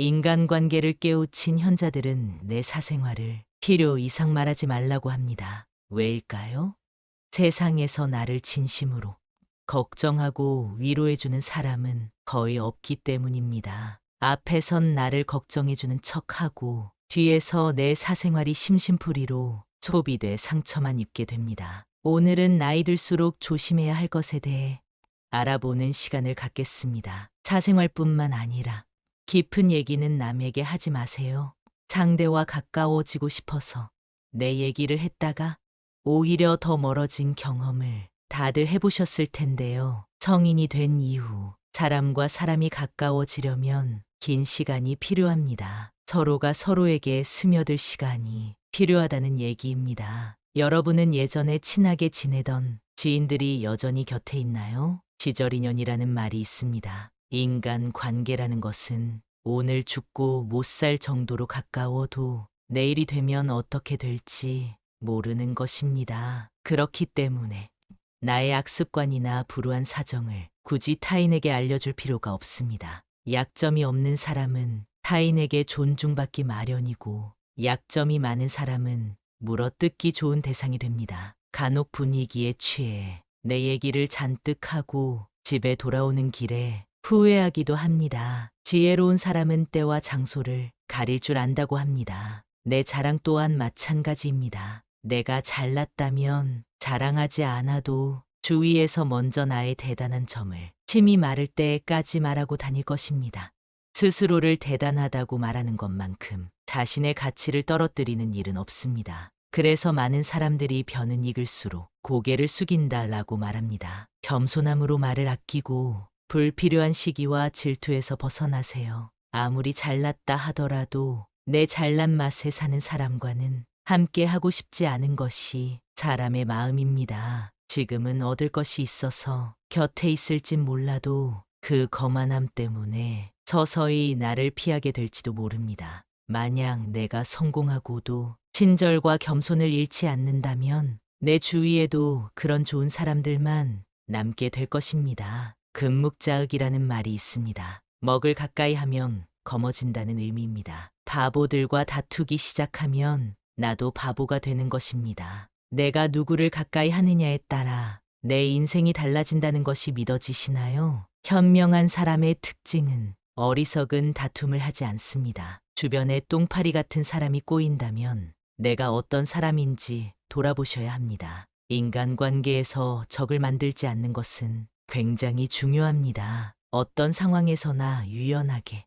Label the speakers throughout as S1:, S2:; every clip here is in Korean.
S1: 인간관계를 깨우친 현자들은 내 사생활을 필요 이상 말하지 말라고 합니다. 왜일까요? 세상에서 나를 진심으로 걱정하고 위로해주는 사람은 거의 없기 때문입니다. 앞에선 나를 걱정해주는 척하고 뒤에서 내 사생활이 심심풀이로 소비돼 상처만 입게 됩니다. 오늘은 나이 들수록 조심해야 할 것에 대해 알아보는 시간을 갖겠습니다. 사생활뿐만 아니라 깊은 얘기는 남에게 하지 마세요. 상대와 가까워지고 싶어서 내 얘기를 했다가 오히려 더 멀어진 경험을 다들 해보셨을 텐데요. 성인이 된 이후 사람과 사람이 가까워지려면 긴 시간이 필요합니다. 서로가 서로에게 스며들 시간이 필요하다는 얘기입니다. 여러분은 예전에 친하게 지내던 지인들이 여전히 곁에 있나요? 시절 인연이라는 말이 있습니다. 인간 관계라는 것은 오늘 죽고 못 살 정도로 가까워도 내일이 되면 어떻게 될지 모르는 것입니다. 그렇기 때문에 나의 악습관이나 불우한 사정을 굳이 타인에게 알려줄 필요가 없습니다. 약점이 없는 사람은 타인에게 존중받기 마련이고 약점이 많은 사람은 물어뜯기 좋은 대상이 됩니다. 간혹 분위기에 취해 내 얘기를 잔뜩 하고 집에 돌아오는 길에 후회하기도 합니다. 지혜로운 사람은 때와 장소를 가릴 줄 안다고 합니다. 내 자랑 또한 마찬가지입니다. 내가 잘났다면 자랑하지 않아도 주위에서 먼저 나의 대단한 점을 침이 마를 때까지 말하고 다닐 것입니다. 스스로를 대단하다고 말하는 것만큼 자신의 가치를 떨어뜨리는 일은 없습니다. 그래서 많은 사람들이 벼는 익을수록 고개를 숙인다라고 말합니다. 겸손함으로 말을 아끼고 불필요한 시기와 질투에서 벗어나세요. 아무리 잘났다 하더라도 내 잘난 맛에 사는 사람과는 함께 하고 싶지 않은 것이 사람의 마음입니다. 지금은 얻을 것이 있어서 곁에 있을진 몰라도 그 거만함 때문에 서서히 나를 피하게 될지도 모릅니다. 만약 내가 성공하고도 친절과 겸손을 잃지 않는다면 내 주위에도 그런 좋은 사람들만 남게 될 것입니다. 금묵자흑이라는 말이 있습니다. 먹을 가까이 하면 검어진다는 의미입니다. 바보들과 다투기 시작하면 나도 바보가 되는 것입니다. 내가 누구를 가까이 하느냐에 따라 내 인생이 달라진다는 것이 믿어지시나요? 현명한 사람의 특징은 어리석은 다툼을 하지 않습니다. 주변에 똥파리 같은 사람이 꼬인다면 내가 어떤 사람인지 돌아보셔야 합니다. 인간관계에서 적을 만들지 않는 것은 굉장히 중요합니다. 어떤 상황에서나 유연하게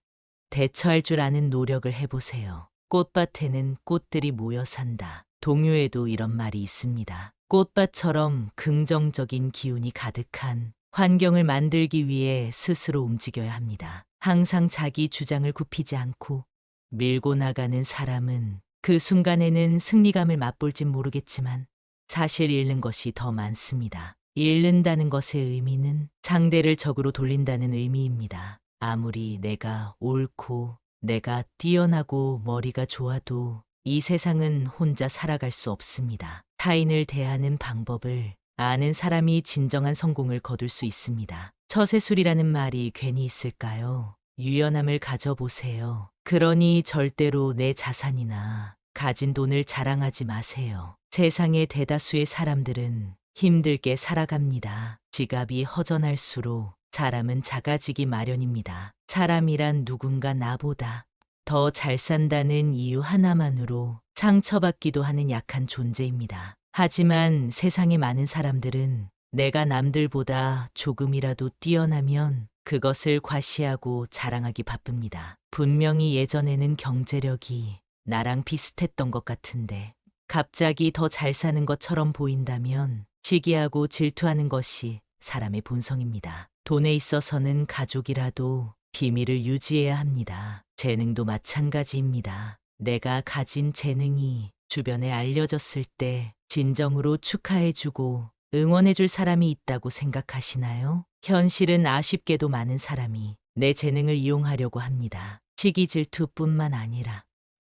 S1: 대처할 줄 아는 노력을 해보세요. 꽃밭에는 꽃들이 모여 산다. 동요에도 이런 말이 있습니다. 꽃밭처럼 긍정적인 기운이 가득한 환경을 만들기 위해 스스로 움직여야 합니다. 항상 자기 주장을 굽히지 않고 밀고 나가는 사람은 그 순간에는 승리감을 맛볼진 모르겠지만 사실 잃는 것이 더 많습니다. 잃는다는 것의 의미는 상대를 적으로 돌린다는 의미입니다. 아무리 내가 옳고 내가 뛰어나고 머리가 좋아도 이 세상은 혼자 살아갈 수 없습니다. 타인을 대하는 방법을 아는 사람이 진정한 성공을 거둘 수 있습니다. 처세술이라는 말이 괜히 있을까요? 유연함을 가져보세요. 그러니 절대로 내 자산이나 가진 돈을 자랑하지 마세요. 세상의 대다수의 사람들은 힘들게 살아갑니다. 지갑이 허전할수록 사람은 작아지기 마련입니다. 사람이란 누군가 나보다 더 잘 산다는 이유 하나만으로 상처받기도 하는 약한 존재입니다. 하지만 세상의 많은 사람들은 내가 남들보다 조금이라도 뛰어나면 그것을 과시하고 자랑하기 바쁩니다. 분명히 예전에는 경제력이 나랑 비슷했던 것 같은데 갑자기 더 잘 사는 것처럼 보인다면 시기하고 질투하는 것이 사람의 본성입니다. 돈에 있어서는 가족이라도 비밀을 유지해야 합니다. 재능도 마찬가지입니다. 내가 가진 재능이 주변에 알려졌을 때 진정으로 축하해주고 응원해줄 사람이 있다고 생각하시나요? 현실은 아쉽게도 많은 사람이 내 재능을 이용하려고 합니다. 시기 질투뿐만 아니라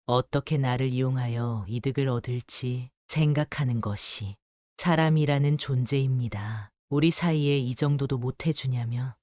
S1: 어떻게 나를 이용하여 이득을 얻을지 생각하는 것이 사람이라는 존재입니다. 우리 사이에 이 정도도 못해주냐며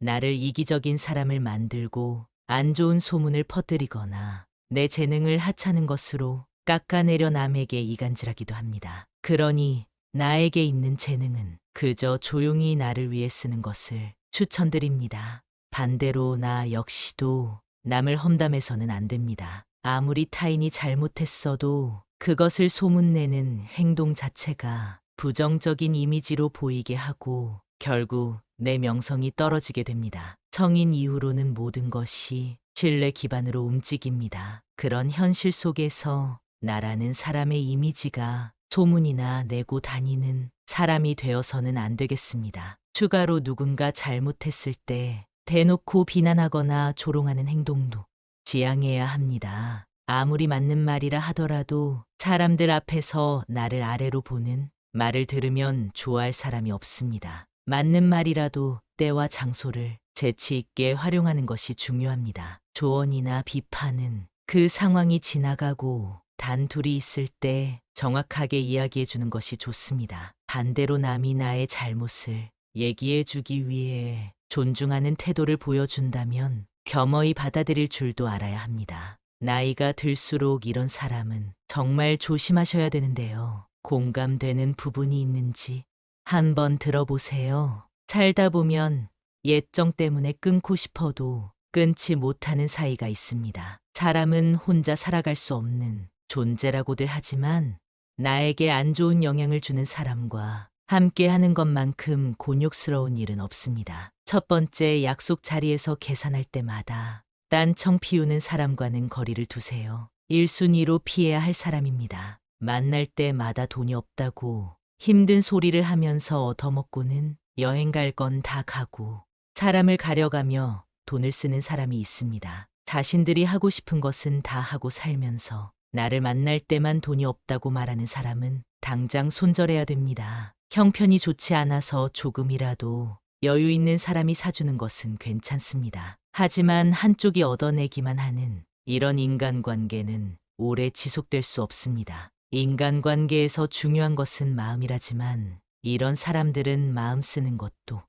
S1: 나를 이기적인 사람을 만들고 안 좋은 소문을 퍼뜨리거나 내 재능을 하찮은 것으로 깎아내려 남에게 이간질하기도 합니다. 그러니 나에게 있는 재능은 그저 조용히 나를 위해 쓰는 것을 추천드립니다. 반대로 나 역시도 남을 험담해서는 안 됩니다. 아무리 타인이 잘못했어도 그것을 소문내는 행동 자체가 부정적인 이미지로 보이게 하고 결국 내 명성이 떨어지게 됩니다. 성인 이후로는 모든 것이 신뢰 기반으로 움직입니다. 그런 현실 속에서 나라는 사람의 이미지가 소문이나 내고 다니는 사람이 되어서는 안 되겠습니다. 추가로 누군가 잘못했을 때 대놓고 비난하거나 조롱하는 행동도 지양해야 합니다. 아무리 맞는 말이라 하더라도 사람들 앞에서 나를 아래로 보는 말을 들으면 좋아할 사람이 없습니다. 맞는 말이라도 때와 장소를 재치 있게 활용하는 것이 중요합니다. 조언이나 비판은 그 상황이 지나가고 단둘이 있을 때 정확하게 이야기해 주는 것이 좋습니다. 반대로 남이 나의 잘못을 얘기해 주기 위해 존중하는 태도를 보여준다면 겸허히 받아들일 줄도 알아야 합니다. 나이가 들수록 이런 사람은 정말 조심하셔야 되는데요. 공감되는 부분이 있는지 한번 들어보세요. 살다 보면 예정 때문에 끊고 싶어도 끊지 못하는 사이가 있습니다. 사람은 혼자 살아갈 수 없는 존재라고들 하지만 나에게 안 좋은 영향을 주는 사람과 함께 하는 것만큼 곤욕스러운 일은 없습니다. 첫 번째, 약속 자리에서 계산할 때마다 딴청 피우는 사람과는 거리를 두세요. 1순위로 피해야 할 사람입니다. 만날 때마다 돈이 없다고 힘든 소리를 하면서 얻어먹고는 여행 갈 건 다 가고 사람을 가려가며 돈을 쓰는 사람이 있습니다. 자신들이 하고 싶은 것은 다 하고 살면서 나를 만날 때만 돈이 없다고 말하는 사람은 당장 손절해야 됩니다. 형편이 좋지 않아서 조금이라도 여유 있는 사람이 사주는 것은 괜찮습니다. 하지만 한쪽이 얻어내기만 하는 이런 인간관계는 오래 지속될 수 없습니다. 인간관계에서 중요한 것은 마음이라지만 이런 사람들은 마음 쓰는 것도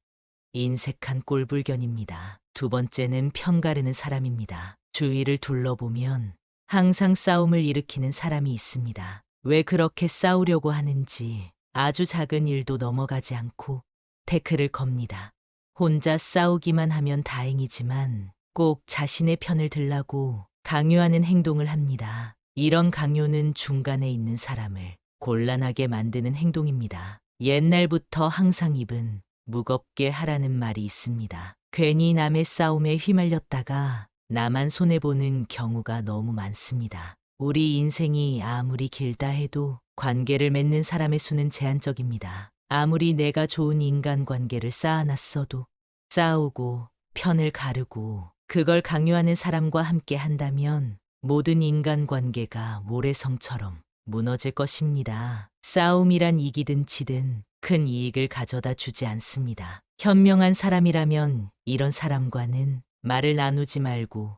S1: 인색한 꼴불견입니다. 두 번째는 편가르는 사람입니다. 주위를 둘러보면 항상 싸움을 일으키는 사람이 있습니다. 왜 그렇게 싸우려고 하는지 아주 작은 일도 넘어가지 않고 태클을 겁니다. 혼자 싸우기만 하면 다행이지만 꼭 자신의 편을 들라고 강요하는 행동을 합니다. 이런 강요는 중간에 있는 사람을 곤란하게 만드는 행동입니다. 옛날부터 항상 입은 무겁게 하라는 말이 있습니다. 괜히 남의 싸움에 휘말렸다가 나만 손해보는 경우가 너무 많습니다. 우리 인생이 아무리 길다 해도 관계를 맺는 사람의 수는 제한적입니다. 아무리 내가 좋은 인간관계를 쌓아놨어도 싸우고 편을 가르고 그걸 강요하는 사람과 함께 한다면 모든 인간관계가 모래성처럼 무너질 것입니다. 싸움이란 이기든 지든 큰 이익을 가져다 주지 않습니다. 현명한 사람이라면 이런 사람과는 말을 나누지 말고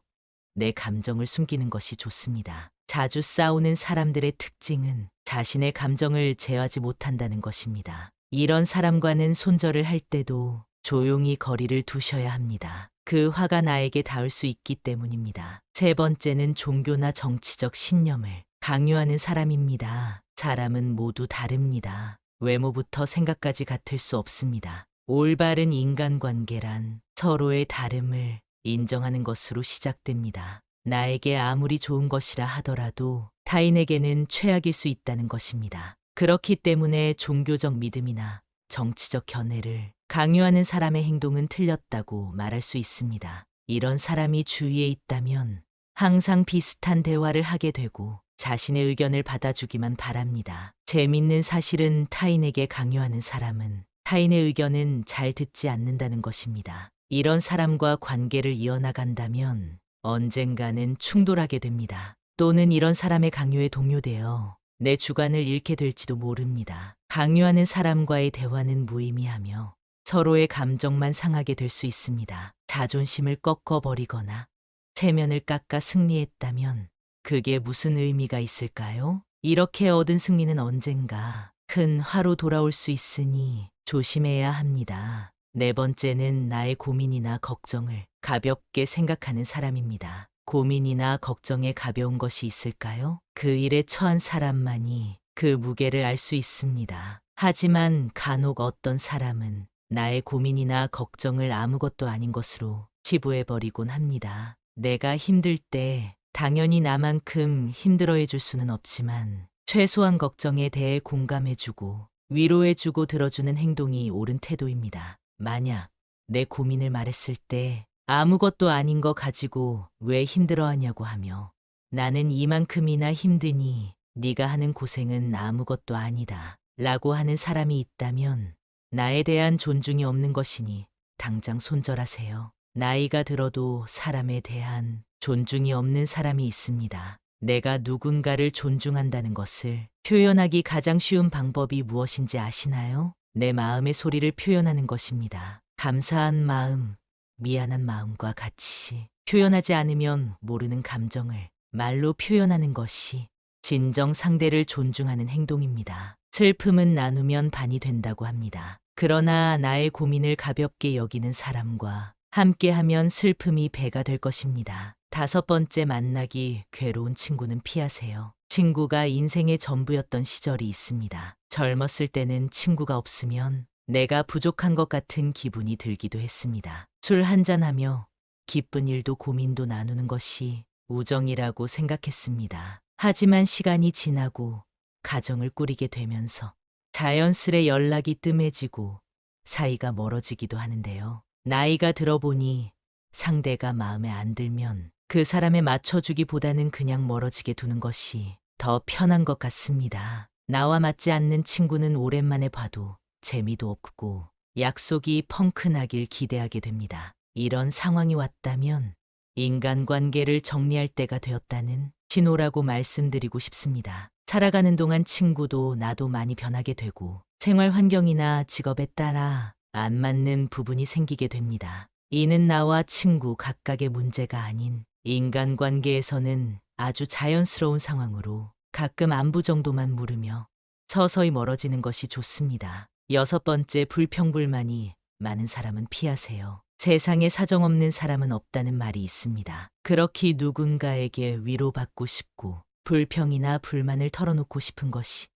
S1: 내 감정을 숨기는 것이 좋습니다. 자주 싸우는 사람들의 특징은 자신의 감정을 제어하지 못한다는 것입니다. 이런 사람과는 손절을 할 때도 조용히 거리를 두셔야 합니다. 그 화가 나에게 닿을 수 있기 때문입니다. 세 번째는 종교나 정치적 신념을 강요하는 사람입니다. 사람은 모두 다릅니다. 외모부터 생각까지 같을 수 없습니다. 올바른 인간관계란 서로의 다름을 인정하는 것으로 시작됩니다. 나에게 아무리 좋은 것이라 하더라도 타인에게는 최악일 수 있다는 것입니다. 그렇기 때문에 종교적 믿음이나 정치적 견해를 강요하는 사람의 행동은 틀렸다고 말할 수 있습니다. 이런 사람이 주위에 있다면 항상 비슷한 대화를 하게 되고 자신의 의견을 받아주기만 바랍니다. 재밌는 사실은 타인에게 강요하는 사람은 타인의 의견은 잘 듣지 않는다는 것입니다. 이런 사람과 관계를 이어나간다면 언젠가는 충돌하게 됩니다. 또는 이런 사람의 강요에 동요되어 내 주관을 잃게 될지도 모릅니다. 강요하는 사람과의 대화는 무의미하며 서로의 감정만 상하게 될 수 있습니다. 자존심을 꺾어버리거나 체면을 깎아 승리했다면 그게 무슨 의미가 있을까요? 이렇게 얻은 승리는 언젠가 큰 화로 돌아올 수 있으니 조심해야 합니다. 네 번째는 나의 고민이나 걱정을 가볍게 생각하는 사람입니다. 고민이나 걱정에 가벼운 것이 있을까요? 그 일에 처한 사람만이 그 무게를 알 수 있습니다. 하지만 간혹 어떤 사람은 나의 고민이나 걱정을 아무것도 아닌 것으로 치부해버리곤 합니다. 내가 힘들 때 당연히 나만큼 힘들어해 줄 수는 없지만 최소한 걱정에 대해 공감해주고 위로해주고 들어주는 행동이 옳은 태도입니다. 만약 내 고민을 말했을 때 아무것도 아닌 거 가지고 왜 힘들어하냐고 하며 나는 이만큼이나 힘드니 네가 하는 고생은 아무것도 아니다 라고 하는 사람이 있다면 나에 대한 존중이 없는 것이니 당장 손절하세요. 나이가 들어도 사람에 대한 존중이 없는 사람이 있습니다. 내가 누군가를 존중한다는 것을 표현하기 가장 쉬운 방법이 무엇인지 아시나요? 내 마음의 소리를 표현하는 것입니다. 감사한 마음, 미안한 마음과 같이 표현하지 않으면 모르는 감정을 말로 표현하는 것이 진정 상대를 존중하는 행동입니다. 슬픔은 나누면 반이 된다고 합니다. 그러나 나의 고민을 가볍게 여기는 사람과 함께하면 슬픔이 배가 될 것입니다. 다섯 번째, 만나기 괴로운 친구는 피하세요. 친구가 인생의 전부였던 시절이 있습니다. 젊었을 때는 친구가 없으면 내가 부족한 것 같은 기분이 들기도 했습니다. 술 한잔하며 기쁜 일도 고민도 나누는 것이 우정이라고 생각했습니다. 하지만 시간이 지나고 가정을 꾸리게 되면서 자연스레 연락이 뜸해지고 사이가 멀어지기도 하는데요. 나이가 들어보니 상대가 마음에 안 들면 그 사람에 맞춰주기보다는 그냥 멀어지게 두는 것이 더 편한 것 같습니다. 나와 맞지 않는 친구는 오랜만에 봐도 재미도 없고 약속이 펑크나길 기대하게 됩니다. 이런 상황이 왔다면 인간관계를 정리할 때가 되었다는 신호라고 말씀드리고 싶습니다. 살아가는 동안 친구도 나도 많이 변하게 되고 생활 환경이나 직업에 따라 안 맞는 부분이 생기게 됩니다. 이는 나와 친구 각각의 문제가 아닌 인간관계에서는 아주 자연스러운 상황으로 가끔 안부 정도만 물으며 서서히 멀어지는 것이 좋습니다. 여섯 번째, 불평불만이 많은 사람은 피하세요. 세상에 사정없는 사람은 없다는 말이 있습니다. 그렇게 누군가에게 위로받고 싶고 불평이나 불만을 털어놓고 싶은 것이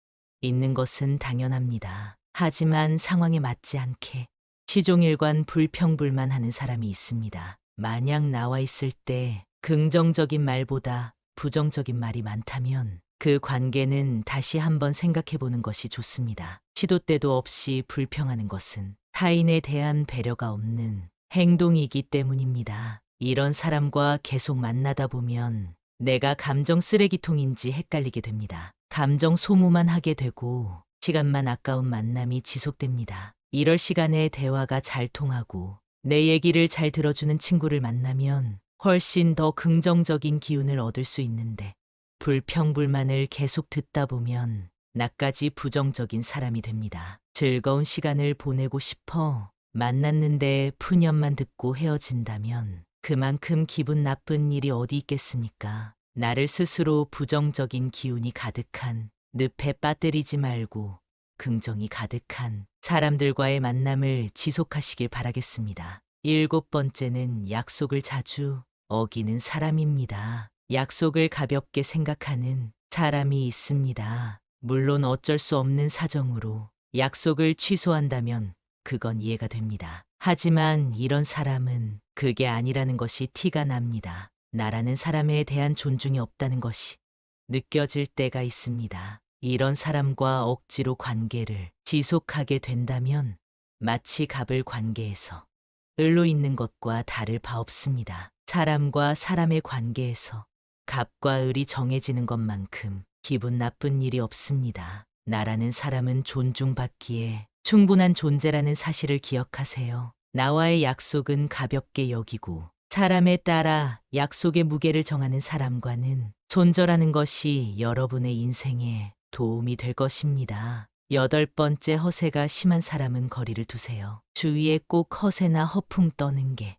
S1: 있는 것은 당연합니다. 하지만 상황에 맞지 않게 시종일관 불평불만하는 사람이 있습니다. 만약 나와 있을 때 긍정적인 말보다 부정적인 말이 많다면 그 관계는 다시 한번 생각해 보는 것이 좋습니다. 시도 때도 없이 불평하는 것은 타인에 대한 배려가 없는 행동이기 때문입니다. 이런 사람과 계속 만나다 보면 내가 감정 쓰레기통인지 헷갈리게 됩니다. 감정 소모만 하게 되고 시간만 아까운 만남이 지속됩니다. 이럴 시간에 대화가 잘 통하고 내 얘기를 잘 들어주는 친구를 만나면 훨씬 더 긍정적인 기운을 얻을 수 있는데 불평불만을 계속 듣다 보면 나까지 부정적인 사람이 됩니다. 즐거운 시간을 보내고 싶어 만났는데 푸념만 듣고 헤어진다면 그만큼 기분 나쁜 일이 어디 있겠습니까? 나를 스스로 부정적인 기운이 가득한 늪에 빠뜨리지 말고 긍정이 가득한 사람들과의 만남을 지속하시길 바라겠습니다. 일곱 번째는 약속을 자주 어기는 사람입니다. 약속을 가볍게 생각하는 사람이 있습니다. 물론 어쩔 수 없는 사정으로 약속을 취소한다면 그건 이해가 됩니다. 하지만 이런 사람은 그게 아니라는 것이 티가 납니다. 나라는 사람에 대한 존중이 없다는 것이 느껴질 때가 있습니다. 이런 사람과 억지로 관계를 지속하게 된다면 마치 갑을 관계에서 을로 있는 것과 다를 바 없습니다. 사람과 사람의 관계에서 갑과 을이 정해지는 것만큼 기분 나쁜 일이 없습니다. 나라는 사람은 존중받기에 충분한 존재라는 사실을 기억하세요. 나와의 약속은 가볍게 여기고 사람에 따라 약속의 무게를 정하는 사람과는 손절하는 것이 여러분의 인생에 도움이 될 것입니다. 여덟 번째, 허세가 심한 사람은 거리를 두세요. 주위에 꼭 허세나 허풍 떠는 게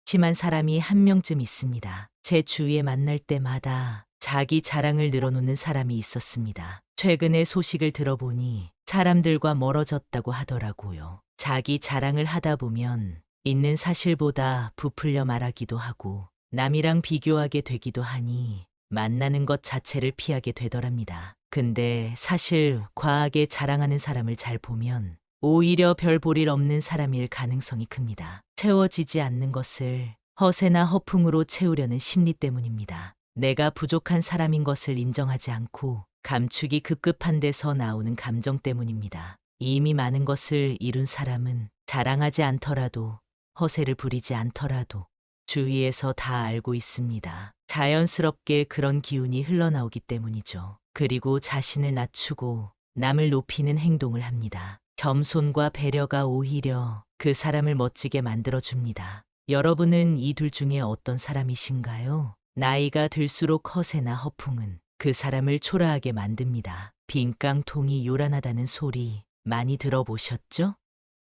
S1: 심한 사람이 한 명쯤 있습니다. 제 주위에 만날 때마다 자기 자랑을 늘어놓는 사람이 있었습니다. 최근에 소식을 들어보니 사람들과 멀어졌다고 하더라고요. 자기 자랑을 하다 보면 있는 사실보다 부풀려 말하기도 하고 남이랑 비교하게 되기도 하니 만나는 것 자체를 피하게 되더랍니다. 근데 사실 과하게 자랑하는 사람을 잘 보면 오히려 별 볼 일 없는 사람일 가능성이 큽니다. 채워지지 않는 것을 허세나 허풍으로 채우려는 심리 때문입니다. 내가 부족한 사람인 것을 인정하지 않고 감추기 급급한 데서 나오는 감정 때문입니다. 이미 많은 것을 이룬 사람은 자랑하지 않더라도 허세를 부리지 않더라도 주위에서 다 알고 있습니다. 자연스럽게 그런 기운이 흘러나오기 때문이죠. 그리고 자신을 낮추고 남을 높이는 행동을 합니다. 겸손과 배려가 오히려 그 사람을 멋지게 만들어줍니다. 여러분은 이 둘 중에 어떤 사람이신가요? 나이가 들수록 허세나 허풍은 그 사람을 초라하게 만듭니다. 빈깡통이 요란하다는 소리 많이 들어보셨죠?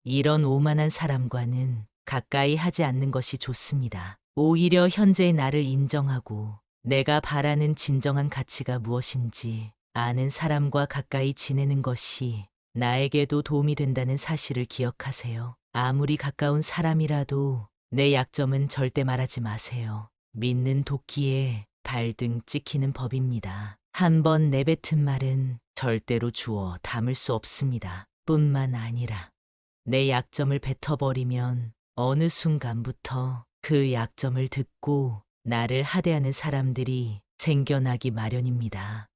S1: 이런 오만한 사람과는 가까이 하지 않는 것이 좋습니다. 오히려 현재의 나를 인정하고 내가 바라는 진정한 가치가 무엇인지 아는 사람과 가까이 지내는 것이 나에게도 도움이 된다는 사실을 기억하세요. 아무리 가까운 사람이라도 내 약점은 절대 말하지 마세요. 믿는 도끼에 발등 찍히는 법입니다. 한 번 내뱉은 말은 절대로 주워 담을 수 없습니다. 뿐만 아니라 내 약점을 뱉어버리면 어느 순간부터 그 약점을 듣고 나를 하대하는 사람들이 생겨나기 마련입니다.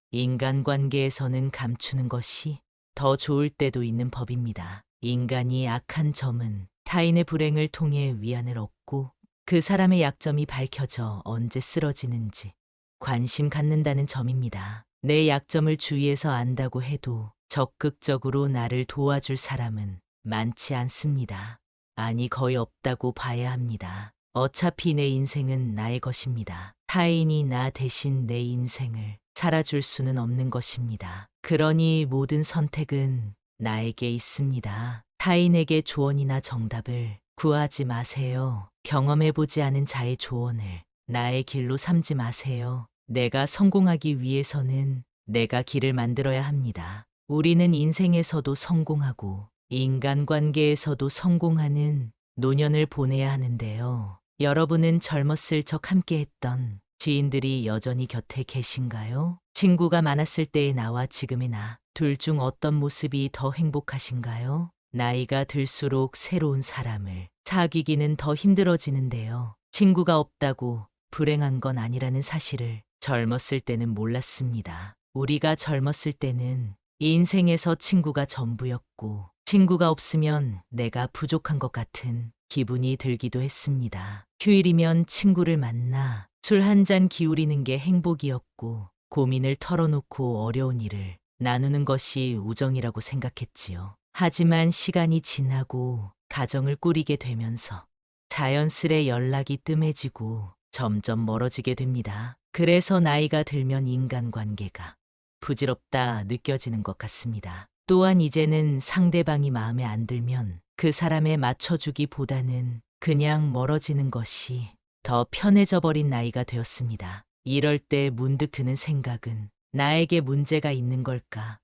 S1: 인간관계에서는 감추는 것이 더 좋을 때도 있는 법입니다. 인간이 악한 점은 타인의 불행을 통해 위안을 얻고 그 사람의 약점이 밝혀져 언제 쓰러지는지 관심 갖는다는 점입니다. 내 약점을 주위에서 안다고 해도 적극적으로 나를 도와줄 사람은 많지 않습니다. 아니, 거의 없다고 봐야 합니다. 어차피 내 인생은 나의 것입니다. 타인이 나 대신 내 인생을 살아줄 수는 없는 것입니다. 그러니 모든 선택은 나에게 있습니다. 타인에게 조언이나 정답을 구하지 마세요. 경험해보지 않은 자의 조언을 나의 길로 삼지 마세요. 내가 성공하기 위해서는 내가 길을 만들어야 합니다. 우리는 인생에서도 성공하고 인간관계에서도 성공하는 노년을 보내야 하는데요. 여러분은 젊었을 적 함께했던 지인들이 여전히 곁에 계신가요? 친구가 많았을 때의 나와 지금의 나, 둘 중 어떤 모습이 더 행복하신가요? 나이가 들수록 새로운 사람을 사귀기는 더 힘들어지는데요. 친구가 없다고 불행한 건 아니라는 사실을 젊었을 때는 몰랐습니다. 우리가 젊었을 때는 인생에서 친구가 전부였고 친구가 없으면 내가 부족한 것 같은 기분이 들기도 했습니다. 휴일이면 친구를 만나 술 한 잔 기울이는 게 행복이었고 고민을 털어놓고 어려운 일을 나누는 것이 우정이라고 생각했지요. 하지만 시간이 지나고 가정을 꾸리게 되면서 자연스레 연락이 뜸해지고 점점 멀어지게 됩니다. 그래서 나이가 들면 인간관계가 부질없다 느껴지는 것 같습니다. 또한 이제는 상대방이 마음에 안 들면 그 사람에 맞춰주기보다는 그냥 멀어지는 것이 더 편해져 버린 나이가 되었습니다. 이럴 때 문득 드는 생각은 나에게 문제가 있는 걸까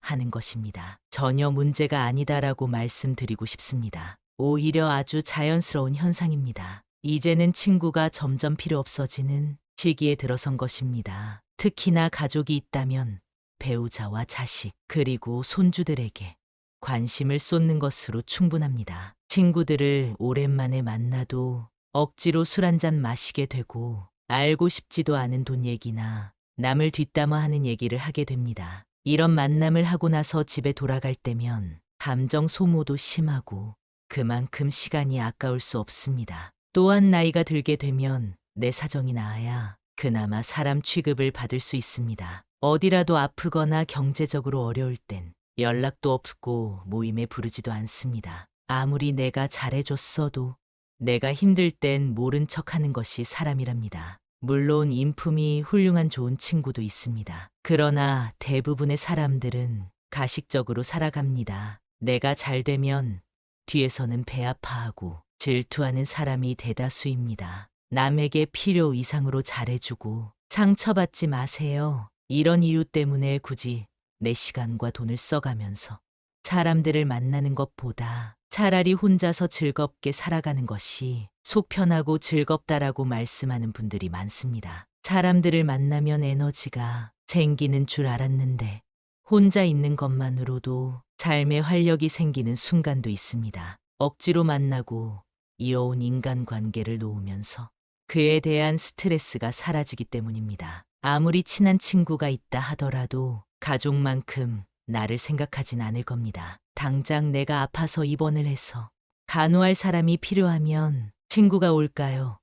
S1: 하는 것입니다. 전혀 문제가 아니다라고 말씀드리고 싶습니다. 오히려 아주 자연스러운 현상입니다. 이제는 친구가 점점 필요 없어지는 시기에 들어선 것입니다. 특히나 가족이 있다면 배우자와 자식 그리고 손주들에게 관심을 쏟는 것으로 충분합니다. 친구들을 오랜만에 만나도 억지로 술 한잔 마시게 되고 알고 싶지도 않은 돈 얘기나 남을 뒷담화하는 얘기를 하게 됩니다. 이런 만남을 하고 나서 집에 돌아갈 때면 감정 소모도 심하고 그만큼 시간이 아까울 수 없습니다. 또한 나이가 들게 되면 내 사정이 나아야 그나마 사람 취급을 받을 수 있습니다. 어디라도 아프거나 경제적으로 어려울 땐 연락도 없고 모임에 부르지도 않습니다. 아무리 내가 잘해줬어도 내가 힘들 땐 모른 척하는 것이 사람이랍니다. 물론 인품이 훌륭한 좋은 친구도 있습니다. 그러나 대부분의 사람들은 가식적으로 살아갑니다. 내가 잘 되면 뒤에서는 배 아파하고 질투하는 사람이 대다수입니다. 남에게 필요 이상으로 잘해주고 상처받지 마세요. 이런 이유 때문에 굳이 내 시간과 돈을 써가면서 사람들을 만나는 것보다 차라리 혼자서 즐겁게 살아가는 것이 속 편하고 즐겁다라고 말씀하는 분들이 많습니다. 사람들을 만나면 에너지가 생기는 줄 알았는데 혼자 있는 것만으로도 삶에 활력이 생기는 순간도 있습니다. 억지로 만나고 이어온 인간관계를 놓으면서 그에 대한 스트레스가 사라지기 때문입니다. 아무리 친한 친구가 있다 하더라도 가족만큼 나를 생각하진 않을 겁니다. 당장 내가 아파서 입원을 해서 간호할 사람이 필요하면 친구가 올까요?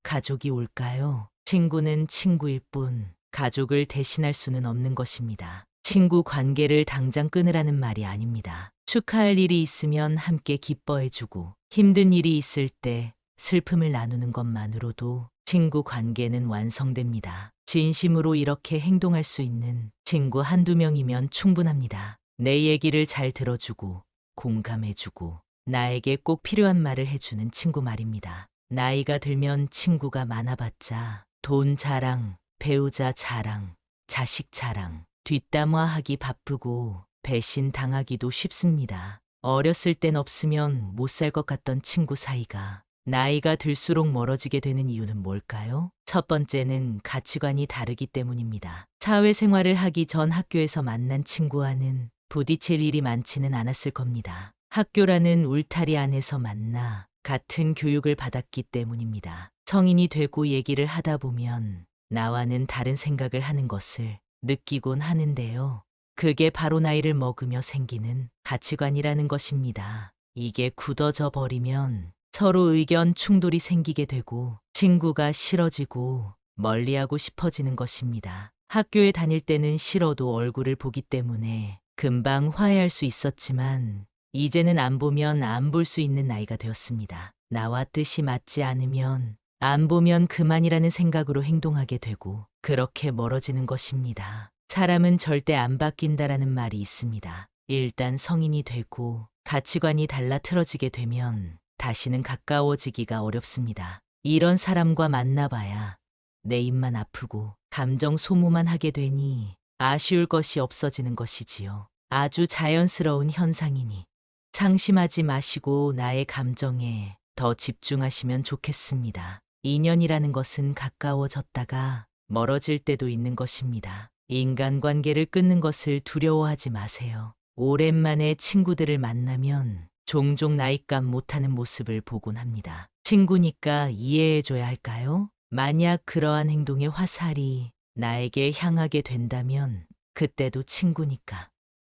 S1: 가족이 올까요? 친구는 친구일 뿐 가족을 대신할 수는 없는 것입니다. 친구 관계를 당장 끊으라는 말이 아닙니다. 축하할 일이 있으면 함께 기뻐해주고 힘든 일이 있을 때 슬픔을 나누는 것만으로도 친구 관계는 완성됩니다. 진심으로 이렇게 행동할 수 있는 친구 한두 명이면 충분합니다. 내 얘기를 잘 들어주고 공감해주고 나에게 꼭 필요한 말을 해주는 친구 말입니다. 나이가 들면 친구가 많아봤자 돈 자랑, 배우자 자랑, 자식 자랑, 뒷담화하기 바쁘고 배신 당하기도 쉽습니다. 어렸을 땐 없으면 못 살 것 같던 친구 사이가 나이가 들수록 멀어지게 되는 이유는 뭘까요? 첫 번째는 가치관이 다르기 때문입니다. 사회생활을 하기 전 학교에서 만난 친구와는 부딪힐 일이 많지는 않았을 겁니다. 학교라는 울타리 안에서 만나 같은 교육을 받았기 때문입니다. 성인이 되고 얘기를 하다 보면 나와는 다른 생각을 하는 것을 느끼곤 하는데요. 그게 바로 나이를 먹으며 생기는 가치관이라는 것입니다. 이게 굳어져 버리면 서로 의견 충돌이 생기게 되고 친구가 싫어지고 멀리하고 싶어지는 것입니다. 학교에 다닐 때는 싫어도 얼굴을 보기 때문에 금방 화해할 수 있었지만 이제는 안 보면 안 볼 수 있는 나이가 되었습니다. 나와 뜻이 맞지 않으면 안 보면 그만이라는 생각으로 행동하게 되고 그렇게 멀어지는 것입니다. 사람은 절대 안 바뀐다라는 말이 있습니다. 일단 성인이 되고 가치관이 달라 틀어지게 되면 다시는 가까워지기가 어렵습니다. 이런 사람과 만나봐야 내 입만 아프고 감정 소모만 하게 되니 아쉬울 것이 없어지는 것이지요. 아주 자연스러운 현상이니 상심하지 마시고 나의 감정에 더 집중하시면 좋겠습니다. 인연이라는 것은 가까워졌다가 멀어질 때도 있는 것입니다. 인간관계를 끊는 것을 두려워하지 마세요. 오랜만에 친구들을 만나면 종종 나이값 못하는 모습을 보곤 합니다. 친구니까 이해해줘야 할까요? 만약 그러한 행동의 화살이 나에게 향하게 된다면 그때도 친구니까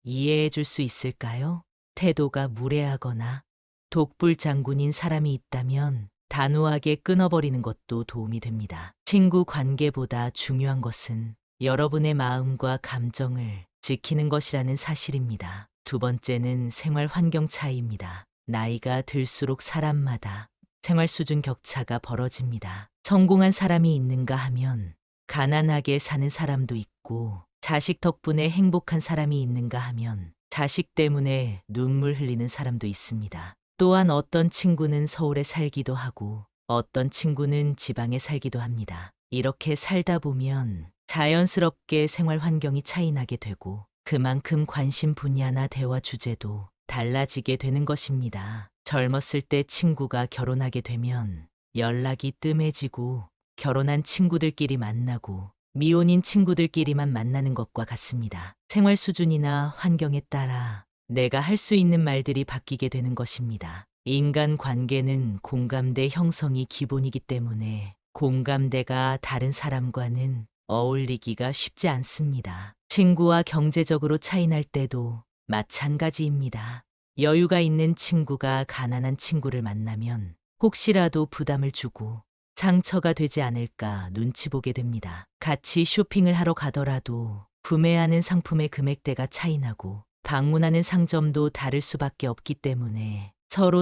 S1: 이해해줄 수 있을까요? 태도가 무례하거나 독불장군인 사람이 있다면 단호하게 끊어버리는 것도 도움이 됩니다. 친구 관계보다 중요한 것은 여러분의 마음과 감정을 지키는 것이라는 사실입니다. 두 번째는 생활 환경 차이입니다. 나이가 들수록 사람마다 생활 수준 격차가 벌어집니다. 성공한 사람이 있는가 하면 가난하게 사는 사람도 있고 자식 덕분에 행복한 사람이 있는가 하면 자식 때문에 눈물 흘리는 사람도 있습니다. 또한 어떤 친구는 서울에 살기도 하고 어떤 친구는 지방에 살기도 합니다. 이렇게 살다 보면 자연스럽게 생활 환경이 차이나게 되고 그만큼 관심 분야나 대화 주제도 달라지게 되는 것입니다. 젊었을 때 친구가 결혼하게 되면 연락이 뜸해지고 결혼한 친구들끼리 만나고 미혼인 친구들끼리만 만나는 것과 같습니다. 생활 수준이나 환경에 따라 내가 할 수 있는 말들이 바뀌게 되는 것입니다. 인간 관계는 공감대 형성이 기본이기 때문에 공감대가 다른 사람과는 어울리기가 쉽지 않습니다. 친구와 경제적으로 차이날 때도 마찬가지입니다. 여유가 있는 친구가 가난한 친구를 만나면 혹시라도 부담을 주고 상처가 되지 않을까 눈치 보게 됩니다. 같이 쇼핑을 하러 가더라도 구매하는 상품의 금액대가 차이나고 방문하는 상점도 다를 수밖에 없기 때문에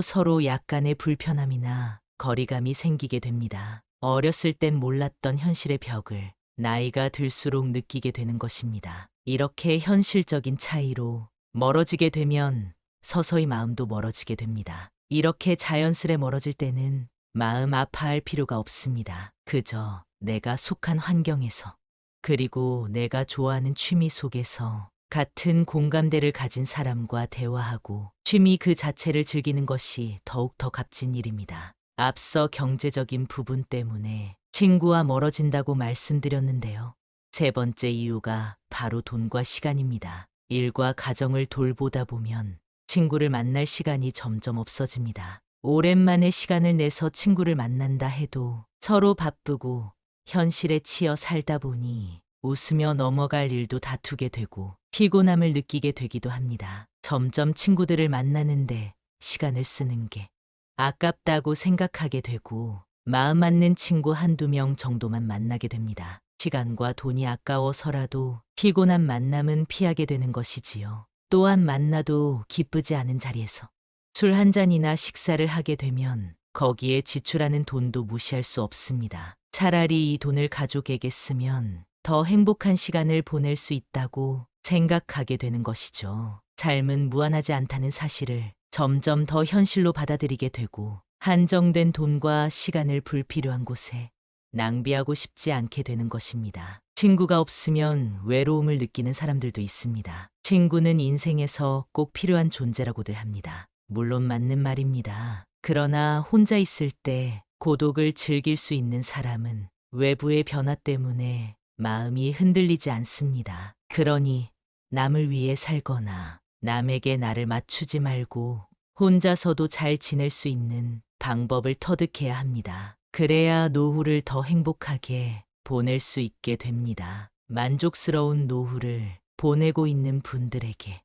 S1: 서로 약간의 불편함이나 거리감이 생기게 됩니다. 어렸을 땐 몰랐던 현실의 벽을 나이가 들수록 느끼게 되는 것입니다. 이렇게 현실적인 차이로 멀어지게 되면 서서히 마음도 멀어지게 됩니다. 이렇게 자연스레 멀어질 때는 마음 아파할 필요가 없습니다. 그저 내가 속한 환경에서 그리고 내가 좋아하는 취미 속에서 같은 공감대를 가진 사람과 대화하고 취미 그 자체를 즐기는 것이 더욱더 값진 일입니다. 앞서 경제적인 부분 때문에 친구와 멀어진다고 말씀드렸는데요. 세 번째 이유가 바로 돈과 시간입니다. 일과 가정을 돌보다 보면 친구를 만날 시간이 점점 없어집니다. 오랜만에 시간을 내서 친구를 만난다 해도 서로 바쁘고 현실에 치여 살다 보니 웃으며 넘어갈 일도 다투게 되고 피곤함을 느끼게 되기도 합니다. 점점 친구들을 만나는데 시간을 쓰는 게 아깝다고 생각하게 되고 마음 맞는 친구 한두 명 정도만 만나게 됩니다. 시간과 돈이 아까워서라도 피곤한 만남은 피하게 되는 것이지요. 또한 만나도 기쁘지 않은 자리에서 술 한 잔이나 식사를 하게 되면 거기에 지출하는 돈도 무시할 수 없습니다. 차라리 이 돈을 가족에게 쓰면 더 행복한 시간을 보낼 수 있다고 생각하게 되는 것이죠. 삶은 무한하지 않다는 사실을 점점 더 현실로 받아들이게 되고 한정된 돈과 시간을 불필요한 곳에 낭비하고 싶지 않게 되는 것입니다. 친구가 없으면 외로움을 느끼는 사람들도 있습니다. 친구는 인생에서 꼭 필요한 존재라고들 합니다. 물론 맞는 말입니다. 그러나 혼자 있을 때 고독을 즐길 수 있는 사람은 외부의 변화 때문에 마음이 흔들리지 않습니다. 그러니 남을 위해 살거나 남에게 나를 맞추지 말고 혼자서도 잘 지낼 수 있는 방법을 터득해야 합니다. 그래야 노후를 더 행복하게 보낼 수 있게 됩니다. 만족스러운 노후를 보내고 있는 분들에게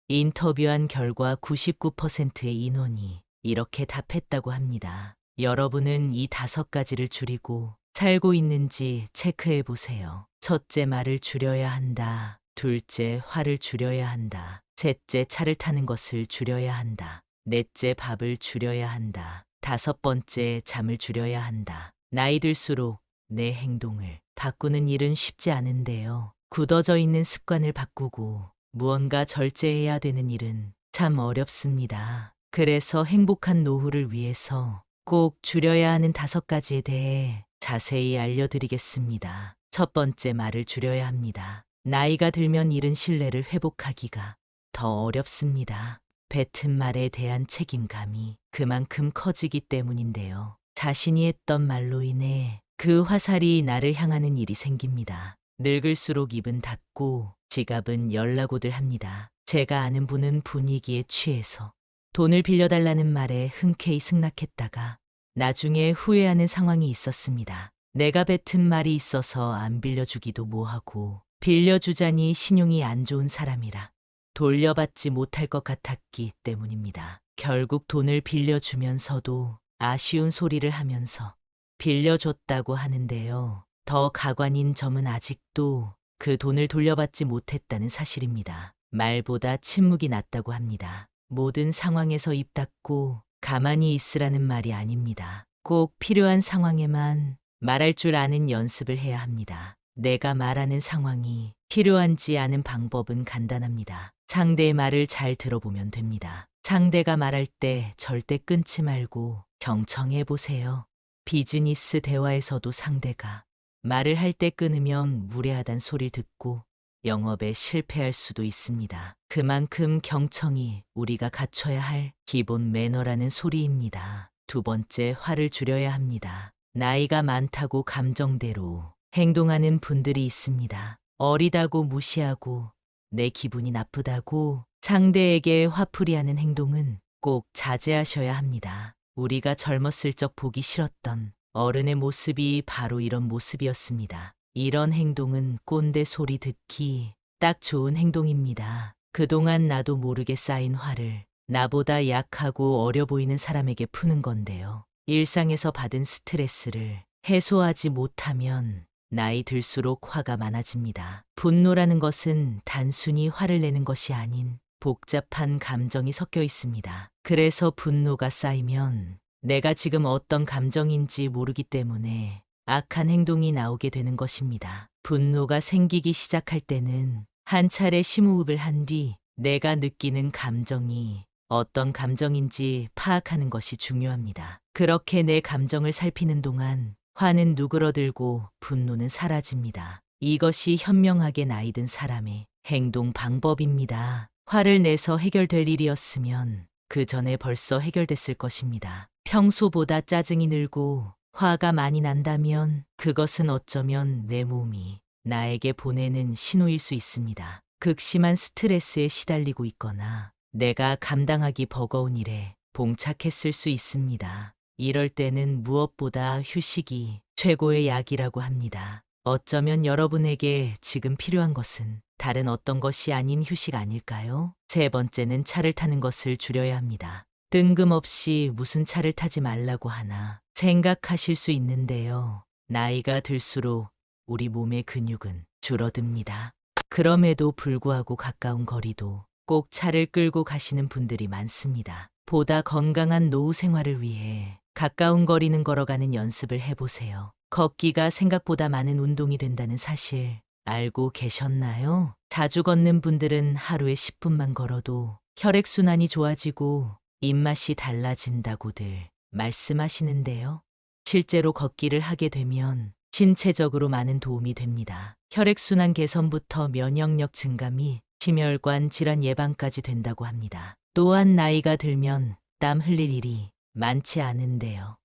S1: 인터뷰한 결과 99%의 인원이 이렇게 답했다고 합니다. 여러분은 이 5가지를 줄이고 살고 있는지 체크해 보세요. 첫째, 말을 줄여야 한다. 둘째, 화를 줄여야 한다. 셋째, 차를 타는 것을 줄여야 한다. 넷째, 밥을 줄여야 한다. 5번째, 잠을 줄여야 한다. 나이 들수록 내 행동을 바꾸는 일은 쉽지 않은데요. 굳어져 있는 습관을 바꾸고 무언가 절제해야 되는 일은 참 어렵습니다. 그래서 행복한 노후를 위해서 꼭 줄여야 하는 5가지에 대해 자세히 알려드리겠습니다. 첫 번째, 말을 줄여야 합니다. 나이가 들면 잃은 신뢰를 회복하기가 더 어렵습니다. 뱉은 말에 대한 책임감이 그만큼 커지기 때문인데요. 자신이 했던 말로 인해 그 화살이 나를 향하는 일이 생깁니다. 늙을수록 입은 닫고 지갑은 열라고들 합니다. 제가 아는 분은 분위기에 취해서 돈을 빌려달라는 말에 흔쾌히 승낙했다가 나중에 후회하는 상황이 있었습니다. 내가 뱉은 말이 있어서 안 빌려주기도 뭐하고 빌려주자니 신용이 안 좋은 사람이라 돌려받지 못할 것 같았기 때문입니다. 결국 돈을 빌려주면서도 아쉬운 소리를 하면서 빌려줬다고 하는데요. 더 가관인 점은 아직도 그 돈을 돌려받지 못했다는 사실입니다. 말보다 침묵이 낫다고 합니다. 모든 상황에서 입 닫고 가만히 있으라는 말이 아닙니다. 꼭 필요한 상황에만 말할 줄 아는 연습을 해야 합니다. 내가 말하는 상황이 필요한지 아는 방법은 간단합니다. 상대의 말을 잘 들어보면 됩니다. 상대가 말할 때 절대 끊지 말고 경청해 보세요. 비즈니스 대화에서도 상대가 말을 할 때 끊으면 무례하단 소리를 듣고 영업에 실패할 수도 있습니다. 그만큼 경청이 우리가 갖춰야 할 기본 매너라는 소리입니다. 두 번째, 화를 줄여야 합니다. 나이가 많다고 감정대로 행동하는 분들이 있습니다. 어리다고 무시하고 내 기분이 나쁘다고 상대에게 화풀이하는 행동은 꼭 자제하셔야 합니다. 우리가 젊었을 적 보기 싫었던 어른의 모습이 바로 이런 모습이었습니다. 이런 행동은 꼰대 소리 듣기 딱 좋은 행동입니다. 그동안 나도 모르게 쌓인 화를 나보다 약하고 어려 보이는 사람에게 푸는 건데요. 일상에서 받은 스트레스를 해소하지 못하면 나이 들수록 화가 많아집니다. 분노라는 것은 단순히 화를 내는 것이 아닌 복잡한 감정이 섞여 있습니다. 그래서 분노가 쌓이면 내가 지금 어떤 감정인지 모르기 때문에 악한 행동이 나오게 되는 것입니다. 분노가 생기기 시작할 때는 한 차례 심호흡을 한 뒤 내가 느끼는 감정이 어떤 감정인지 파악하는 것이 중요합니다. 그렇게 내 감정을 살피는 동안 화는 누그러들고 분노는 사라집니다. 이것이 현명하게 나이 든 사람의 행동 방법입니다. 화를 내서 해결될 일이었으면 그 전에 벌써 해결됐을 것입니다. 평소보다 짜증이 늘고 화가 많이 난다면 그것은 어쩌면 내 몸이 나에게 보내는 신호일 수 있습니다. 극심한 스트레스에 시달리고 있거나 내가 감당하기 버거운 일에 봉착했을 수 있습니다. 이럴 때는 무엇보다 휴식이 최고의 약이라고 합니다. 어쩌면 여러분에게 지금 필요한 것은 다른 어떤 것이 아닌 휴식 아닐까요? 세 번째는 차를 타는 것을 줄여야 합니다. 뜬금없이 무슨 차를 타지 말라고 하나 생각하실 수 있는데요. 나이가 들수록 우리 몸의 근육은 줄어듭니다. 그럼에도 불구하고 가까운 거리도 꼭 차를 끌고 가시는 분들이 많습니다. 보다 건강한 노후 생활을 위해 가까운 거리는 걸어가는 연습을 해보세요. 걷기가 생각보다 많은 운동이 된다는 사실 알고 계셨나요? 자주 걷는 분들은 하루에 10분만 걸어도 혈액순환이 좋아지고 입맛이 달라진다고들 말씀하시는데요. 실제로 걷기를 하게 되면 신체적으로 많은 도움이 됩니다. 혈액순환 개선부터 면역력 증가 및 심혈관 질환 예방까지 된다고 합니다. 또한 나이가 들면 땀 흘릴 일이 많지 않은데요.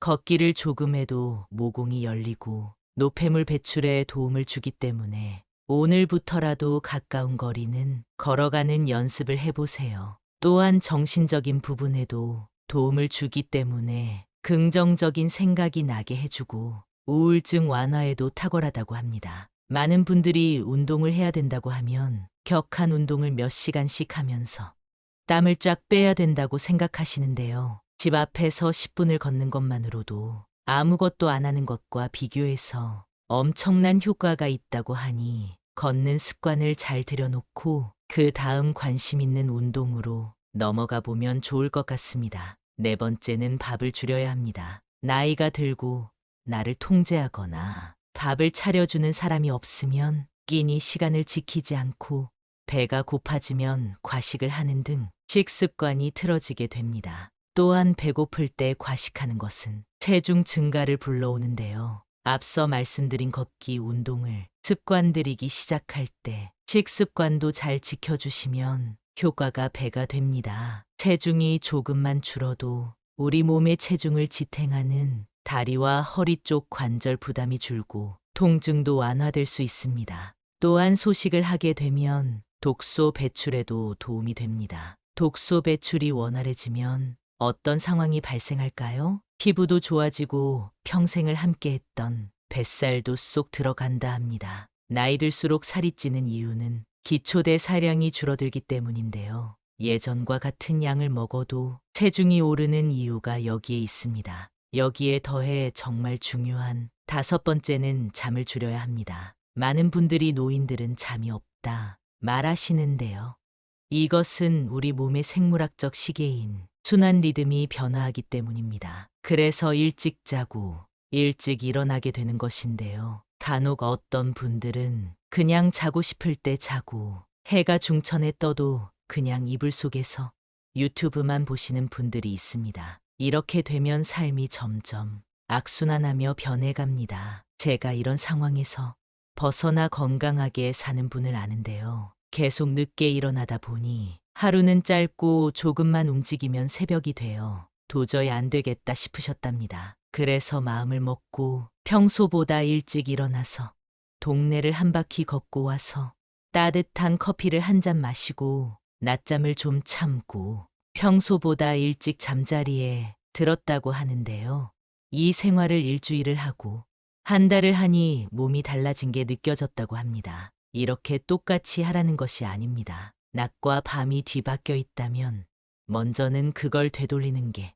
S1: 걷기를 조금 해도 모공이 열리고 노폐물 배출에 도움을 주기 때문에 오늘부터라도 가까운 거리는 걸어가는 연습을 해보세요. 또한 정신적인 부분에도 도움을 주기 때문에 긍정적인 생각이 나게 해주고 우울증 완화에도 탁월하다고 합니다. 많은 분들이 운동을 해야 된다고 하면 격한 운동을 몇 시간씩 하면서 땀을 쫙 빼야 된다고 생각하시는데요. 집 앞에서 10분을 걷는 것만으로도 아무것도 안 하는 것과 비교해서 엄청난 효과가 있다고 하니 걷는 습관을 잘 들여놓고 그 다음 관심 있는 운동으로 넘어가 보면 좋을 것 같습니다. 네 번째는 밥을 줄여야 합니다. 나이가 들고 나를 통제하거나 밥을 차려주는 사람이 없으면 끼니 시간을 지키지 않고 배가 고파지면 과식을 하는 등 식습관이 틀어지게 됩니다. 또한 배고플 때 과식하는 것은 체중 증가를 불러오는데요. 앞서 말씀드린 걷기 운동을 습관들이기 시작할 때 식습관도 잘 지켜주시면 효과가 배가 됩니다. 체중이 조금만 줄어도 우리 몸의 체중을 지탱하는 다리와 허리 쪽 관절 부담이 줄고 통증도 완화될 수 있습니다. 또한 소식을 하게 되면 독소 배출에도 도움이 됩니다. 독소 배출이 원활해지면 어떤 상황이 발생할까요? 피부도 좋아지고 평생을 함께했던 뱃살도 쏙 들어간다 합니다. 나이 들수록 살이 찌는 이유는 기초대사량이 줄어들기 때문인데요. 예전과 같은 양을 먹어도 체중이 오르는 이유가 여기에 있습니다. 여기에 더해 정말 중요한 다섯 번째는 잠을 줄여야 합니다. 많은 분들이 노인들은 잠이 없다 말하시는데요. 이것은 우리 몸의 생물학적 시계인 순환 리듬이 변화하기 때문입니다. 그래서 일찍 자고 일찍 일어나게 되는 것인데요. 간혹 어떤 분들은 그냥 자고 싶을 때 자고 해가 중천에 떠도 그냥 이불 속에서 유튜브만 보시는 분들이 있습니다. 이렇게 되면 삶이 점점 악순환하며 변해갑니다. 제가 이런 상황에서 벗어나 건강하게 사는 분을 아는데요. 계속 늦게 일어나다 보니 하루는 짧고 조금만 움직이면 새벽이 되어 도저히 안 되겠다 싶으셨답니다. 그래서 마음을 먹고 평소보다 일찍 일어나서 동네를 한 바퀴 걷고 와서 따뜻한 커피를 한 잔 마시고 낮잠을 좀 참고 평소보다 일찍 잠자리에 들었다고 하는데요. 이 생활을 일주일을 하고 한 달을 하니 몸이 달라진 게 느껴졌다고 합니다. 이렇게 똑같이 하라는 것이 아닙니다. 낮과 밤이 뒤바뀌어 있다면 먼저는 그걸 되돌리는 게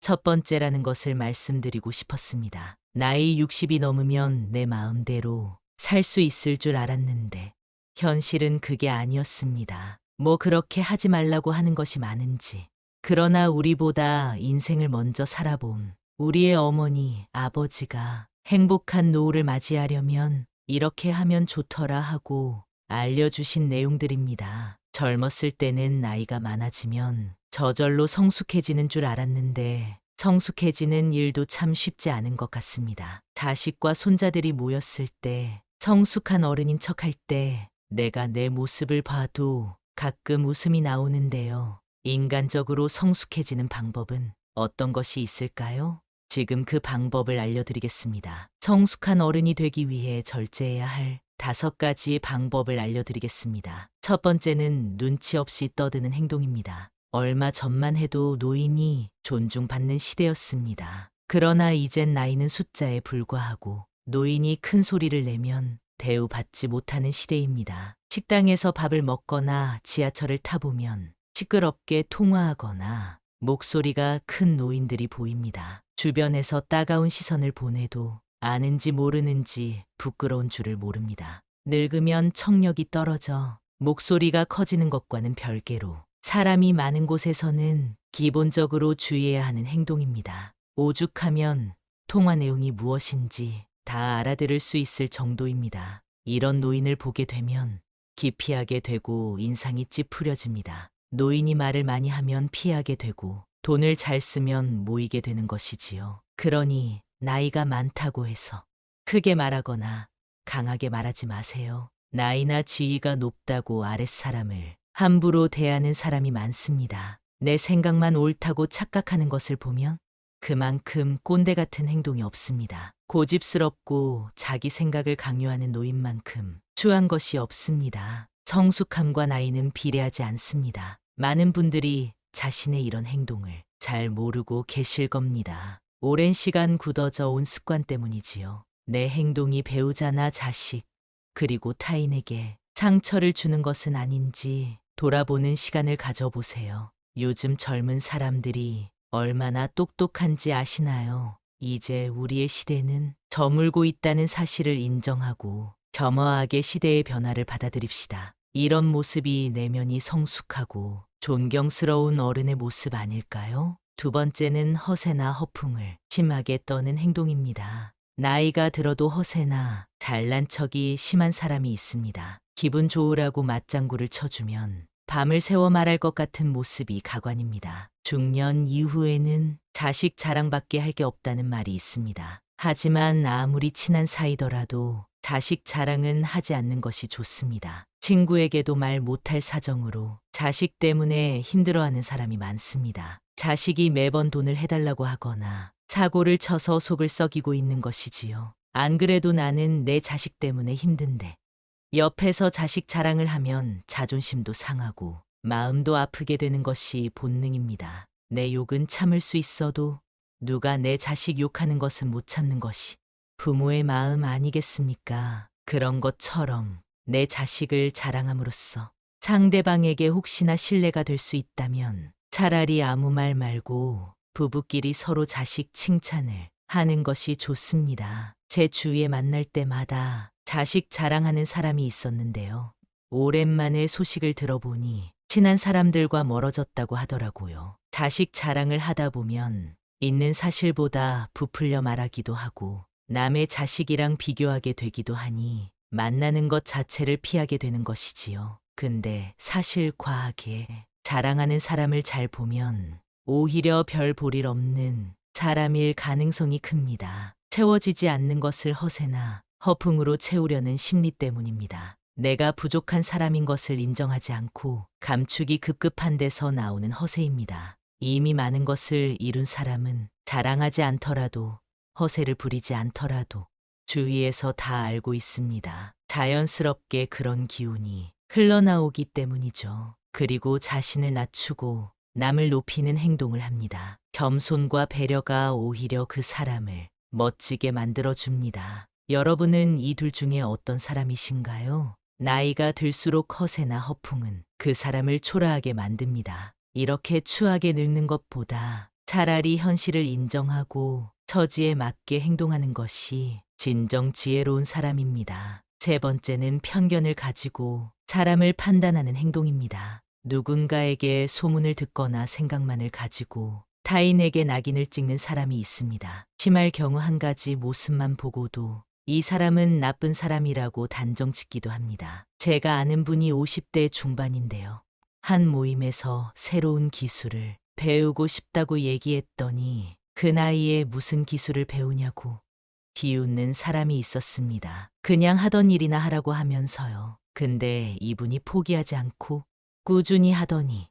S1: 첫 번째라는 것을 말씀드리고 싶었습니다. 나이 60이 넘으면 내 마음대로 살 수 있을 줄 알았는데 현실은 그게 아니었습니다. 뭐 그렇게 하지 말라고 하는 것이 많은지. 그러나 우리보다 인생을 먼저 살아본 우리의 어머니, 아버지가 행복한 노후를 맞이하려면 이렇게 하면 좋더라 하고 알려주신 내용들입니다. 젊었을 때는 나이가 많아지면 저절로 성숙해지는 줄 알았는데 성숙해지는 일도 참 쉽지 않은 것 같습니다. 자식과 손자들이 모였을 때 성숙한 어른인 척할 때 내가 내 모습을 봐도 가끔 웃음이 나오는데요. 인간적으로 성숙해지는 방법은 어떤 것이 있을까요? 지금 그 방법을 알려드리겠습니다. 성숙한 어른이 되기 위해 절제해야 할 5가지 방법을 알려드리겠습니다. 첫 번째는 눈치 없이 떠드는 행동입니다. 얼마 전만 해도 노인이 존중받는 시대였습니다. 그러나 이젠 나이는 숫자에 불과하고 노인이 큰 소리를 내면 대우받지 못하는 시대입니다. 식당에서 밥을 먹거나 지하철을 타보면 시끄럽게 통화하거나 목소리가 큰 노인들이 보입니다. 주변에서 따가운 시선을 보내도 아는지 모르는지 부끄러운 줄을 모릅니다. 늙으면 청력이 떨어져 목소리가 커지는 것과는 별개로 사람이 많은 곳에서는 기본적으로 주의해야 하는 행동입니다. 오죽하면 통화 내용이 무엇인지 다 알아들을 수 있을 정도입니다. 이런 노인을 보게 되면 기피하게 되고 인상이 찌푸려집니다. 노인이 말을 많이 하면 피하게 되고 돈을 잘 쓰면 모이게 되는 것이지요. 그러니 나이가 많다고 해서 크게 말하거나 강하게 말하지 마세요. 나이나 지위가 높다고 아랫사람을 함부로 대하는 사람이 많습니다. 내 생각만 옳다고 착각하는 것을 보면 그만큼 꼰대 같은 행동이 없습니다. 고집스럽고 자기 생각을 강요하는 노인만큼 추한 것이 없습니다. 성숙함과 나이는 비례하지 않습니다. 많은 분들이 자신의 이런 행동을 잘 모르고 계실 겁니다. 오랜 시간 굳어져 온 습관 때문이지요. 내 행동이 배우자나 자식, 그리고 타인에게 상처를 주는 것은 아닌지 돌아보는 시간을 가져보세요. 요즘 젊은 사람들이 얼마나 똑똑한지 아시나요? 이제 우리의 시대는 저물고 있다는 사실을 인정하고 겸허하게 시대의 변화를 받아들입시다. 이런 모습이 내면이 성숙하고 존경스러운 어른의 모습 아닐까요? 두 번째는 허세나 허풍을 심하게 떠는 행동입니다. 나이가 들어도 허세나 잘난 척이 심한 사람이 있습니다. 기분 좋으라고 맞장구를 쳐주면 밤을 새워 말할 것 같은 모습이 가관입니다. 중년 이후에는 자식 자랑밖에 할 게 없다는 말이 있습니다. 하지만 아무리 친한 사이더라도 자식 자랑은 하지 않는 것이 좋습니다. 친구에게도 말 못할 사정으로 자식 때문에 힘들어하는 사람이 많습니다. 자식이 매번 돈을 해달라고 하거나 사고를 쳐서 속을 썩이고 있는 것이지요. 안 그래도 나는 내 자식 때문에 힘든데 옆에서 자식 자랑을 하면 자존심도 상하고 마음도 아프게 되는 것이 본능입니다. 내 욕은 참을 수 있어도 누가 내 자식 욕하는 것은 못 참는 것이 부모의 마음 아니겠습니까? 그런 것처럼 내 자식을 자랑함으로써 상대방에게 혹시나 신뢰가 될 수 있다면 차라리 아무 말 말고 부부끼리 서로 자식 칭찬을 하는 것이 좋습니다. 제 주위에 만날 때마다 자식 자랑하는 사람이 있었는데요. 오랜만에 소식을 들어보니 친한 사람들과 멀어졌다고 하더라고요. 자식 자랑을 하다 보면 있는 사실보다 부풀려 말하기도 하고 남의 자식이랑 비교하게 되기도 하니 만나는 것 자체를 피하게 되는 것이지요. 근데 사실 과하게 자랑하는 사람을 잘 보면 오히려 별 볼 일 없는 사람일 가능성이 큽니다. 채워지지 않는 것을 허세나 허풍으로 채우려는 심리 때문입니다. 내가 부족한 사람인 것을 인정하지 않고 감추기 급급한 데서 나오는 허세입니다. 이미 많은 것을 이룬 사람은 자랑하지 않더라도 허세를 부리지 않더라도 주위에서 다 알고 있습니다. 자연스럽게 그런 기운이 흘러나오기 때문이죠. 그리고 자신을 낮추고 남을 높이는 행동을 합니다. 겸손과 배려가 오히려 그 사람을 멋지게 만들어줍니다. 여러분은 이 둘 중에 어떤 사람이신가요? 나이가 들수록 허세나 허풍은 그 사람을 초라하게 만듭니다. 이렇게 추하게 늙는 것보다 차라리 현실을 인정하고 처지에 맞게 행동하는 것이 진정 지혜로운 사람입니다. 세 번째는 편견을 가지고 사람을 판단하는 행동입니다. 누군가에게 소문을 듣거나 생각만을 가지고 타인에게 낙인을 찍는 사람이 있습니다. 심할 경우 한 가지 모습만 보고도 이 사람은 나쁜 사람이라고 단정 짓기도 합니다. 제가 아는 분이 50대 중반인데요. 한 모임에서 새로운 기술을 배우고 싶다고 얘기했더니 그 나이에 무슨 기술을 배우냐고 비웃는 사람이 있었습니다. 그냥 하던 일이나 하라고 하면서요. 근데 이분이 포기하지 않고 꾸준히 하더니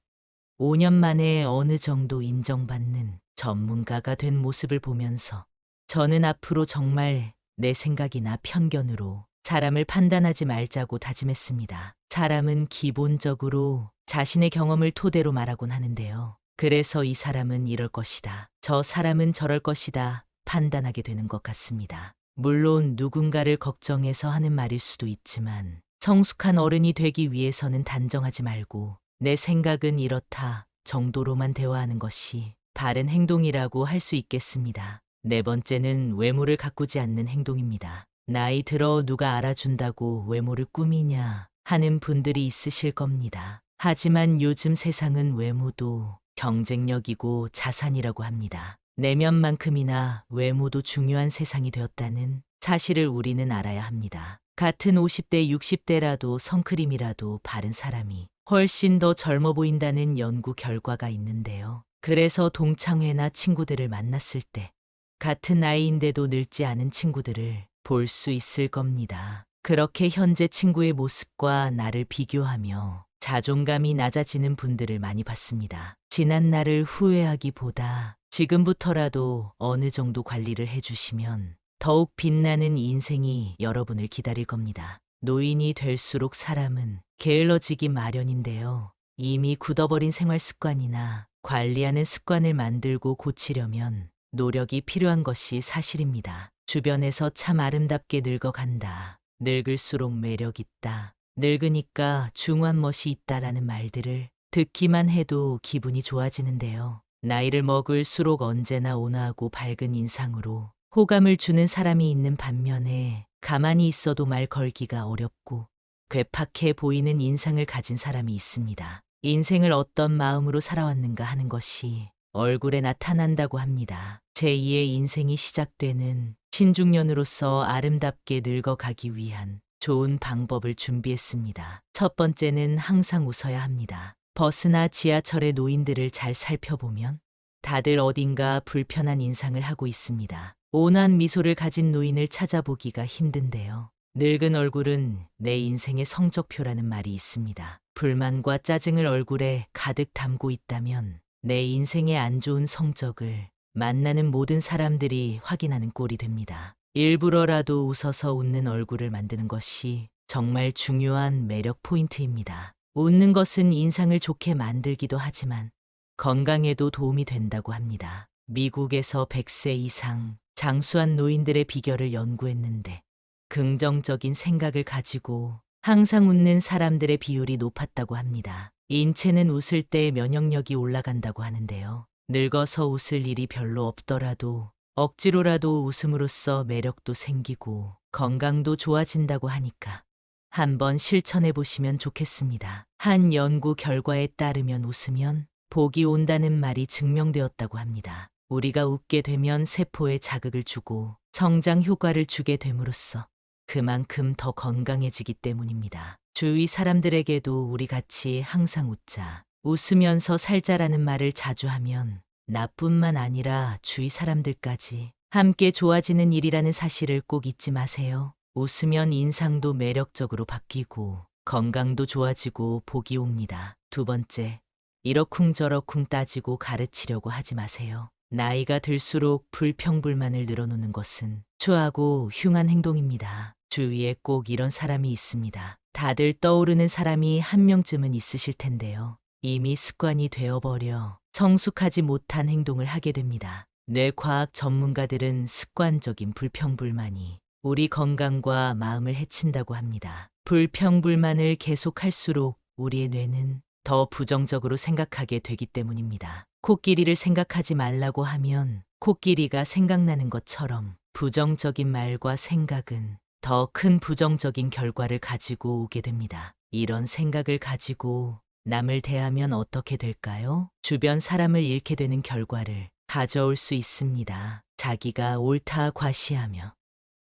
S1: 5년 만에 어느 정도 인정받는 전문가가 된 모습을 보면서 저는 앞으로 정말 내 생각이나 편견으로 사람을 판단하지 말자고 다짐했습니다. 사람은 기본적으로 자신의 경험을 토대로 말하곤 하는데요. 그래서 이 사람은 이럴 것이다, 저 사람은 저럴 것이다 판단하게 되는 것 같습니다. 물론 누군가를 걱정해서 하는 말일 수도 있지만 성숙한 어른이 되기 위해서는 단정하지 말고 내 생각은 이렇다 정도로만 대화하는 것이 바른 행동이라고 할 수 있겠습니다. 네 번째는 외모를 가꾸지 않는 행동입니다. 나이 들어 누가 알아준다고 외모를 꾸미냐 하는 분들이 있으실 겁니다. 하지만 요즘 세상은 외모도 경쟁력이고 자산이라고 합니다. 내면만큼이나 외모도 중요한 세상이 되었다는 사실을 우리는 알아야 합니다. 같은 50대, 60대라도 선크림이라도 바른 사람이 훨씬 더 젊어 보인다는 연구 결과가 있는데요. 그래서 동창회나 친구들을 만났을 때 같은 나이인데도 늙지 않은 친구들을 볼 수 있을 겁니다. 그렇게 현재 친구의 모습과 나를 비교하며 자존감이 낮아지는 분들을 많이 봤습니다. 지난 날을 후회하기보다 지금부터라도 어느 정도 관리를 해주시면 더욱 빛나는 인생이 여러분을 기다릴 겁니다. 노인이 될수록 사람은 게을러지기 마련인데요. 이미 굳어버린 생활 습관이나 관리하는 습관을 만들고 고치려면 노력이 필요한 것이 사실입니다. 주변에서 참 아름답게 늙어간다, 늙을수록 매력있다, 늙으니까 중후한 멋이 있다라는 말들을 듣기만 해도 기분이 좋아지는데요. 나이를 먹을수록 언제나 온화하고 밝은 인상으로 호감을 주는 사람이 있는 반면에 가만히 있어도 말 걸기가 어렵고 괴팍해 보이는 인상을 가진 사람이 있습니다. 인생을 어떤 마음으로 살아왔는가 하는 것이 얼굴에 나타난다고 합니다. 제2의 인생이 시작되는 신중년으로서 아름답게 늙어가기 위한 좋은 방법을 준비했습니다. 첫 번째는 항상 웃어야 합니다. 버스나 지하철의 노인들을 잘 살펴보면 다들 어딘가 불편한 인상을 하고 있습니다. 온화한 미소를 가진 노인을 찾아보기가 힘든데요. 늙은 얼굴은 내 인생의 성적표라는 말이 있습니다. 불만과 짜증을 얼굴에 가득 담고 있다면 내 인생의 안 좋은 성적을 만나는 모든 사람들이 확인하는 꼴이 됩니다. 일부러라도 웃어서 웃는 얼굴을 만드는 것이 정말 중요한 매력 포인트입니다. 웃는 것은 인상을 좋게 만들기도 하지만 건강에도 도움이 된다고 합니다. 미국에서 100세 이상 장수한 노인들의 비결을 연구했는데 긍정적인 생각을 가지고 항상 웃는 사람들의 비율이 높았다고 합니다. 인체는 웃을 때 면역력이 올라간다고 하는데요. 늙어서 웃을 일이 별로 없더라도 억지로라도 웃음으로써 매력도 생기고 건강도 좋아진다고 하니까 한번 실천해 보시면 좋겠습니다. 한 연구 결과에 따르면 웃으면 복이 온다는 말이 증명되었다고 합니다. 우리가 웃게 되면 세포에 자극을 주고 성장 효과를 주게 됨으로써 그만큼 더 건강해지기 때문입니다. 주위 사람들에게도 우리 같이 항상 웃자, 웃으면서 살자라는 말을 자주 하면 나뿐만 아니라 주위 사람들까지 함께 좋아지는 일이라는 사실을 꼭 잊지 마세요. 웃으면 인상도 매력적으로 바뀌고 건강도 좋아지고 복이 옵니다. 두 번째, 이러쿵저러쿵 따지고 가르치려고 하지 마세요. 나이가 들수록 불평불만을 늘어놓는 것은 추하고 흉한 행동입니다. 주위에 꼭 이런 사람이 있습니다. 다들 떠오르는 사람이 한 명쯤은 있으실 텐데요. 이미 습관이 되어버려 성숙하지 못한 행동을 하게 됩니다. 뇌과학 전문가들은 습관적인 불평불만이 우리 건강과 마음을 해친다고 합니다. 불평불만을 계속할수록 우리의 뇌는 더 부정적으로 생각하게 되기 때문입니다. 코끼리를 생각하지 말라고 하면 코끼리가 생각나는 것처럼 부정적인 말과 생각은 더 큰 부정적인 결과를 가지고 오게 됩니다. 이런 생각을 가지고 남을 대하면 어떻게 될까요? 주변 사람을 잃게 되는 결과를 가져올 수 있습니다. 자기가 옳다 과시하며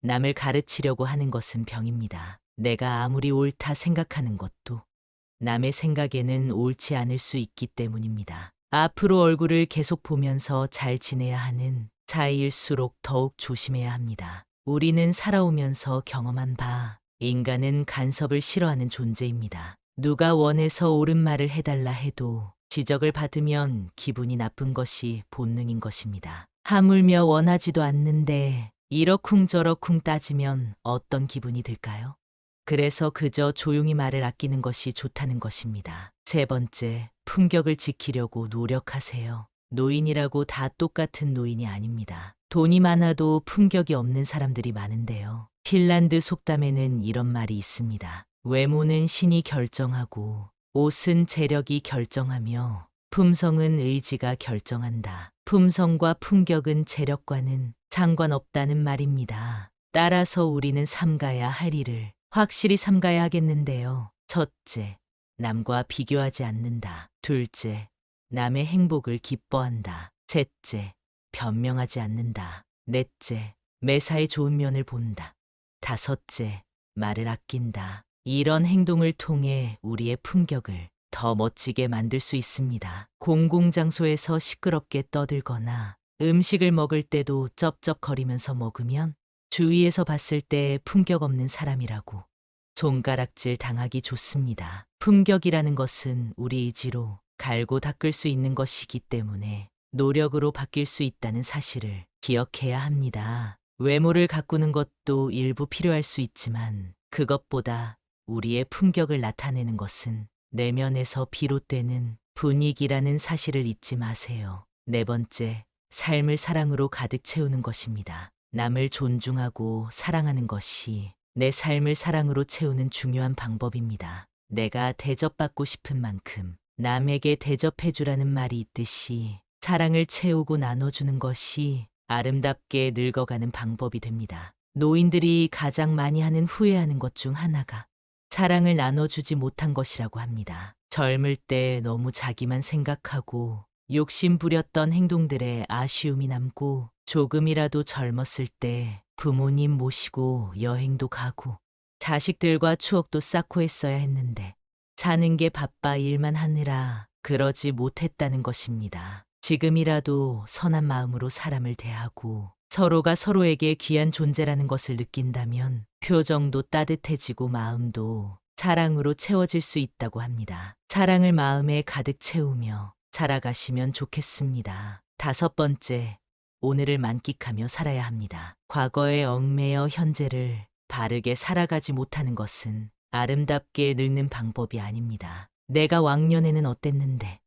S1: 남을 가르치려고 하는 것은 병입니다. 내가 아무리 옳다 생각하는 것도 남의 생각에는 옳지 않을 수 있기 때문입니다. 앞으로 얼굴을 계속 보면서 잘 지내야 하는 사이일수록 더욱 조심해야 합니다. 우리는 살아오면서 경험한 바 인간은 간섭을 싫어하는 존재입니다. 누가 원해서 옳은 말을 해달라 해도 지적을 받으면 기분이 나쁜 것이 본능인 것입니다. 하물며 원하지도 않는데 이러쿵저러쿵 따지면 어떤 기분이 들까요? 그래서 그저 조용히 말을 아끼는 것이 좋다는 것입니다. 세 번째, 품격을 지키려고 노력하세요. 노인이라고 다 똑같은 노인이 아닙니다. 돈이 많아도 품격이 없는 사람들이 많은데요. 핀란드 속담에는 이런 말이 있습니다. 외모는 신이 결정하고 옷은 재력이 결정하며 품성은 의지가 결정한다. 품성과 품격은 재력과는 상관없다는 말입니다. 따라서 우리는 삼가야 할 일을 확실히 삼가야 하겠는데요. 첫째, 남과 비교하지 않는다. 둘째, 남의 행복을 기뻐한다. 셋째, 변명하지 않는다. 넷째, 매사에 좋은 면을 본다. 다섯째, 말을 아낀다. 이런 행동을 통해 우리의 품격을 더 멋지게 만들 수 있습니다. 공공장소에서 시끄럽게 떠들거나 음식을 먹을 때도 쩝쩝거리면서 먹으면 주위에서 봤을 때 품격 없는 사람이라고 손가락질 당하기 좋습니다. 품격이라는 것은 우리 의지로 갈고 닦을 수 있는 것이기 때문에 노력으로 바뀔 수 있다는 사실을 기억해야 합니다. 외모를 가꾸는 것도 일부 필요할 수 있지만 그것보다 우리의 품격을 나타내는 것은 내면에서 비롯되는 분위기라는 사실을 잊지 마세요. 네 번째, 삶을 사랑으로 가득 채우는 것입니다. 남을 존중하고 사랑하는 것이 내 삶을 사랑으로 채우는 중요한 방법입니다. 내가 대접받고 싶은 만큼 남에게 대접해주라는 말이 있듯이 사랑을 채우고 나눠주는 것이 아름답게 늙어가는 방법이 됩니다. 노인들이 가장 많이 하는 후회하는 것 중 하나가 사랑을 나눠주지 못한 것이라고 합니다. 젊을 때 너무 자기만 생각하고 욕심 부렸던 행동들에 아쉬움이 남고 조금이라도 젊었을 때 부모님 모시고 여행도 가고 자식들과 추억도 쌓고 했어야 했는데 사는 게 바빠 일만 하느라 그러지 못했다는 것입니다. 지금이라도 선한 마음으로 사람을 대하고 서로가 서로에게 귀한 존재라는 것을 느낀다면 표정도 따뜻해지고 마음도 사랑으로 채워질 수 있다고 합니다. 사랑을 마음에 가득 채우며 살아가시면 좋겠습니다. 다섯 번째, 오늘을 만끽하며 살아야 합니다. 과거에 얽매여 현재를 바르게 살아가지 못하는 것은 아름답게 늙는 방법이 아닙니다. 내가 왕년에는 어땠는데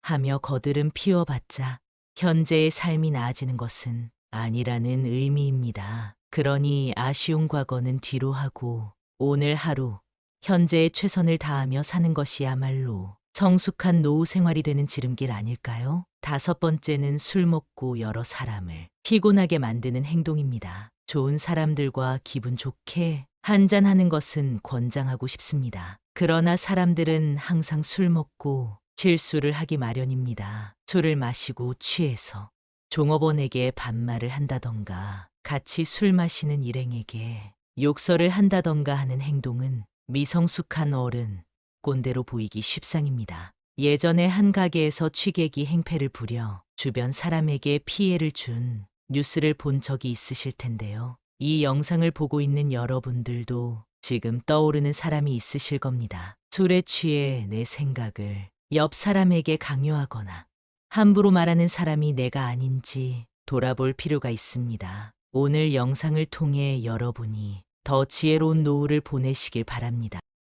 S1: 하며 거들은 피워봤자 현재의 삶이 나아지는 것은 아니라는 의미입니다. 그러니 아쉬운 과거는 뒤로 하고 오늘 하루 현재의 최선을 다하며 사는 것이야말로 성숙한 노후 생활이 되는 지름길 아닐까요? 다섯 번째는 술 먹고 여러 사람을 피곤하게 만드는 행동입니다. 좋은 사람들과 기분 좋게 한잔하는 것은 권장하고 싶습니다. 그러나 사람들은 항상 술 먹고 실수를 하기 마련입니다. 술을 마시고 취해서 종업원에게 반말을 한다던가 같이 술 마시는 일행에게 욕설을 한다던가 하는 행동은 미성숙한 어른, 꼰대로 보이기 십상입니다. 예전에 한 가게에서 취객이 행패를 부려 주변 사람에게 피해를 준 뉴스를 본 적이 있으실 텐데요. 이 영상을 보고 있는 여러분들도 지금 떠오르는 사람이 있으실 겁니다. 술에 취해 내 생각을 옆 사람에게 강요하거나 함부로 말하는 사람이 내가 아닌지 돌아볼 필요가 있습니다. 오늘 영상을 통해 여러분이 더 지혜로운 노후를 보내시길 바랍니다.